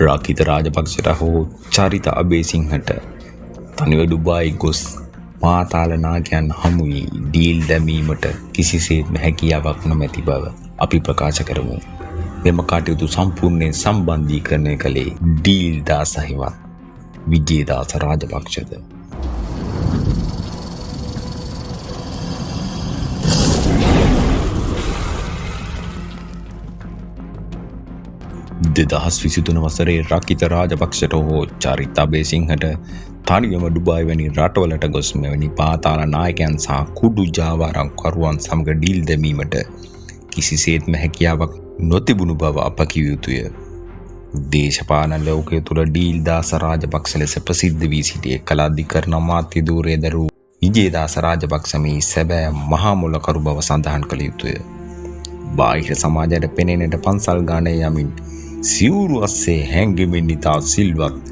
රාකිත රාජපක්ෂට හෝ චරිත අබේසිංහට තනිව ඩුබායි ගොස් පාතාල නාගයන් හමු වී ඩීල් දැමීමට කිසිසේත්ම හැකියාවක් නොමැති බව අපි ප්‍රකාශ කරමු. මෙම කටයුතු සම්පූර්ණයෙන් සම්බන්ධීකරණය කළේ ඩීල් දාස හිවත් විජේදාස රාජපක්ෂද. දෙදහස් 23 වසරේ රකිත රාජපක්ෂට හෝ චරිත අබේසිංහට තනියම ඩුබායි වැනි රටවලට ගොස් මෙවැනි පාතාල නායකයන් සහ කුඩු ජාවාරම්කරුවන් සමග ඩීල් දැමීමට කිසිසේත්ම හැකියාවක් නොතිබුණු බව අප කිව යුතුය. දේශපාලන ලෝකයේ තුල ඩීල් දාස රාජපක්ෂ ලෙස ප්‍රසිද්ධ වී සිටියේ කලාධිකරණ අමාත්‍ය ධූරයේ දරූ විජේදාස රාජපක්ෂ මේ සැබෑ මහා මුලකරු බව සඳහන් කළ යුතුය. බාහිර සමාජයට පෙනෙන්නට පන්සල් ගානේ යමින් සිවුරු අස්සේ හැංගෙමින් ඉතා සිල්වත්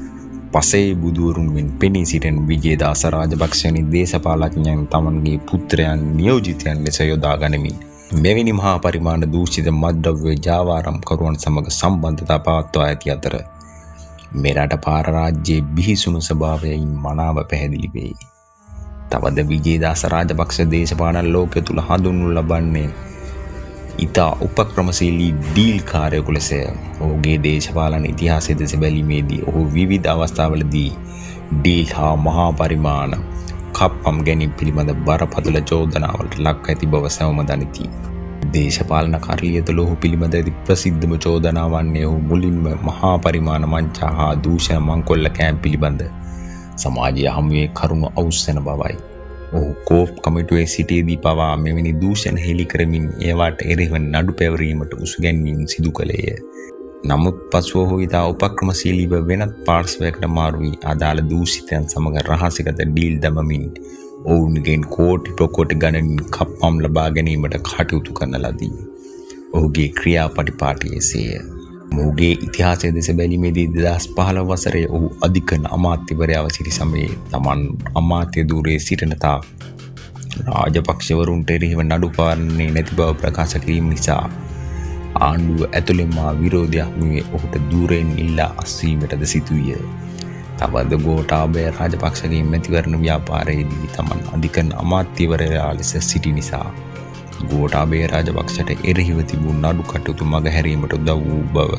පසේ බුදුවරුන් මෙන් පෙනී සිටින විජේදාස රාජපක්ෂනි දේශපාලඥයන් තමන්ගේ පුත්‍රයන් නියෝජිතයන් ලෙස යොදා ගනිමින් මෙවැනි මහා පරිමාණ දූෂිත මත්ද්‍රව්‍ය ජාවාරම්කරුවන් සමග සම්බන්ධතා පවත්වා ඇති අතර මෙරට පාර රාජ්‍යයේ බිහිසුණු ස්වභාවයෙන් මනාව පැහැදිලි වෙයි. තවද විජේදාස රාජපක්ෂ දේශපාලන ලෝකය තුල හඳුන්වනු ලබන්නේ ඉතා උපක්‍රමශීලී ඩීල් කාර්යකු ලෙස. ඔහුගේ දේශපාලන ඉතිහාසය දෙස බැලීමේදී ඔහු විවිධ අවස්ථාවලදී ඩීල් හා මහා පරිමාණ කප්පම් ගැනීම පිළිබඳ බරපතල චෝදනාවලට ලක් ඇති බව සැවොම දනිති. දේශපාලන කාර්යය තුළ ඔහු පිළිබඳ ඇති ප්‍රසිද්ධම චෝදනාව වන්නේ ඔහු මුලින්ම මහා පරිමාණ මංචා හා දූෂණ මංකොල්ල කෑම් පිළිබඳ සමාජය හමුවේ කරුණු අවුස්සන බවයි. ඔහු කෝප් කමිටුවේ සිටියේදී පවා මෙවැනි දූෂණ හෙළි කරමින් ඒවාට එරෙහිව නඩු පැවරීමට උසුගැන්වීම් සිදු කළේය. නමුත් පසුව ඔහු ඉතා උපක්‍රමශීලීව වෙනත් පාර්ශ්වයකට මාරු වී අදාළ දූෂිතයන් සමග රහසිගත ඩීල් දමමින් ඔවුන්ගෙන් කෝටි ප්‍රකෝටි ගණනින් කප්පම් ලබා ගැනීමට කටයුතු කරන ලදී. ඔහුගේ ක්‍රියාපටිපාටි එසේය. ඔහුගේ ඉතිහාසය දෙස බැලීමේදී 2015 වසරේ ඔහු අධිකරණ අමාත්‍යවරයාව සිටි සමයේ තමන් අමාත්‍ය ධූරයේ සිටින තාක් රාජපක්ෂවරුන්ට එරෙහිව නඩු පාන්නේ නැති බව ප්‍රකාශ කිරීම නිසා ආණ්ඩුව ඇතුළෙන් විරෝධයක් වූයේ ඔහුට ධූරයෙන් ඉල්ලා අස්වීමටද සිදුවිය. තවද ගෝඨාභය රාජපක්ෂගේ මැතිවරණ ව්‍යාපාරයේදී තමන් අධිකරණ අමාත්‍යවරයා ලෙස සිටි නිසා ගෝඨාභය රාජපක්ෂට එරෙහිව තිබූ නඩු කටයුතු මගහැරීමට උදව් වූ බව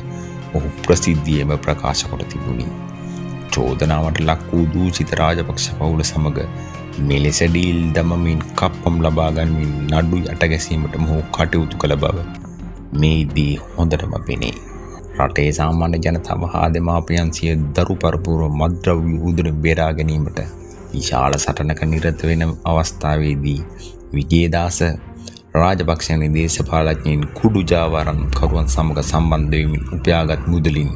ඔහු ප්‍රසිද්ධියේම ප්‍රකාශ කොට තිබුණි. චෝදනාවට ලක් වූ දූෂිත රාජපක්ෂ පවුල සමග මෙලෙස ඩීල් දමමින් කප්පම් ලබා ගනිමින් නඩු යට ගැසීමට මොහු කටයුතු කළ බව මේදී හොඳටම පෙනේ. රටේ සාමාන්‍ය ජනතාව හා දෙමාපියන් සිය දරු පරපුර මත්ද්‍රව්‍ය උදුරින් බේරා ගැනීමට විශාල සටනක නිරත වෙන අවස්ථාවේදී විජේදාස රාජපක්ෂයන් දේශපාලඥයින් කුඩු ජාවාරම්කරුවන් සමග සම්බන්ධ වෙමින් උපයාගත් මුදලින්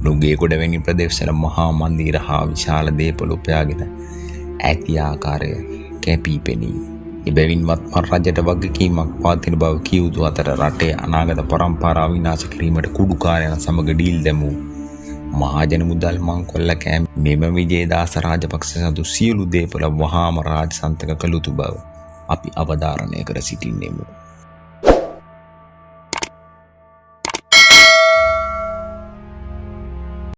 නුගේගොඩ වැනි ප්‍රදේශවල මහා මන්දිර හා විශාල දේපොළ උපයාගෙන ඇති ආකාරය කැපී පෙනී. එබැවින් වත්මන් රජයට වගකීමක් පවතින බව කිය යුතු අතර රටේ අනාගත පරම්පරාව විනාශ කිරීමට කුඩුකාරයන් සමග ඩීල් දැමූ මහජන මුදල් මංකොල්ල කෑම මෙම විජේදාස රාජපක්ෂ සතු සියලු දේපොළ වහාම රාජසන්තක කළ යුතු බව අපි අවධාරණය කර සිටින්නෙමු.